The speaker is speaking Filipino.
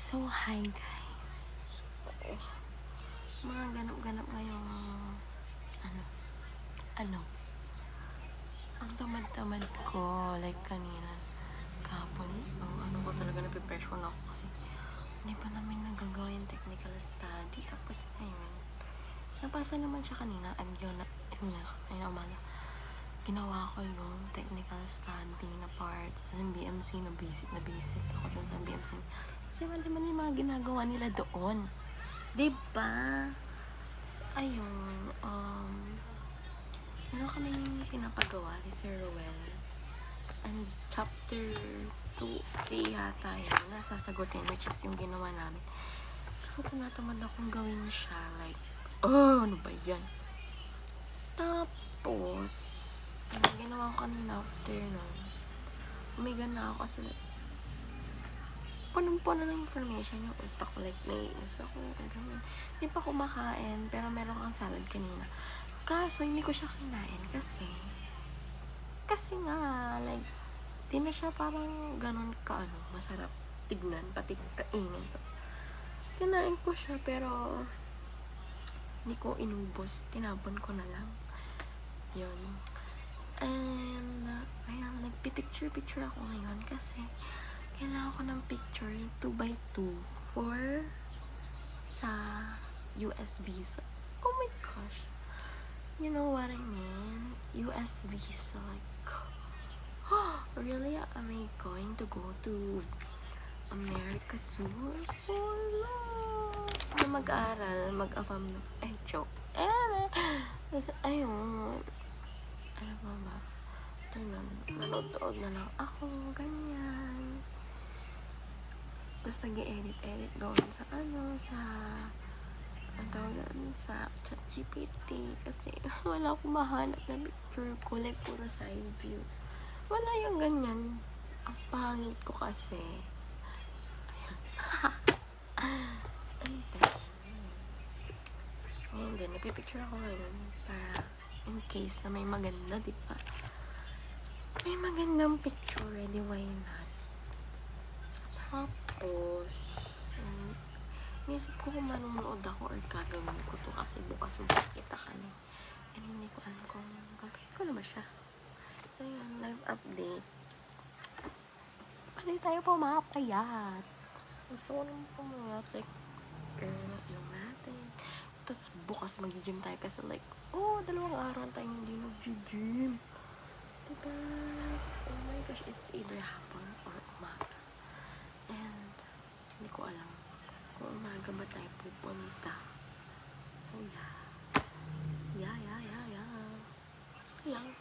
So, hi guys. So, mga ganap-ganap ngayong ano, ano, ang tamad-tamad ko, like kanina, kahapon, ang ano ko talaga, napipressure ako kasi hindi pa namin nagagawa yung technical study. Tapos, ayun, napasa naman siya kanina, and yun, ayun, umala, ginawa ko yung technical study na part sa BMC, na basic ako dun sa BMC. Kasi mali man yung mga ginagawa nila doon. Diba? Ayun, meron kami pinapagawa si Sir Ruel. And chapter 2, 3 yata yun, nasasagutin, which is yung ginawa namin. Kaso tinatamad akong gawin siya, like, ano ba yan? Tapos, ginawa ko kanina after nun, umiga na ako kasi punong-puno ng information yung utak ko, like, naiinis ako, ganyan. Hindi pa kumakain, pero meron kang salad kanina. Kaso, hindi ko siya kinain kasi nga, like, di na siya parang ganun ka, masarap tignan, pati kainin. So, kinain ko siya, pero hindi ko inubos, tinapon ko na lang. Yun. And, ayan, nagpipicture ako ngayon kasi kailangan ko ng picture, 2x2 for sa US visa. Oh my gosh. You know what I mean? US visa, like, really? Am I going to go to America soon? Oh no! Mag-aral, mag-afam, joke. Tapos, ayun. Ano ba? Ito nun, nanood na lang ako, ganyan. Basta nag-edit doon sa ang tawag doon, sa ChatGPT, kasi wala akong mahanap na picture ko, like puro side view. Wala yung ganyan. Ang pangit ko kasi. Ayan. Ngayon din, nagpipicture ako ngayon para in case na may maganda, diba? May magandang picture, edi why not? Tapos, inisip ko kung manonood ako or gagawin ko to kasi bukas magkikita kami. And hindi ko alam kung gagawin ko na ba siya. So yun, live update. Pwede tayo pumapayat. Gusto ko naman pumayat, like, ilong natin. Tapos bukas mag-gym tayo kasi like, 2 araw tayo hindi nag-gym. Diba? Oh my gosh, it's either hapon or umaga. And, hindi ko alam kung umaga ba tayo pupunta. So, yeah. Yeah. Lang.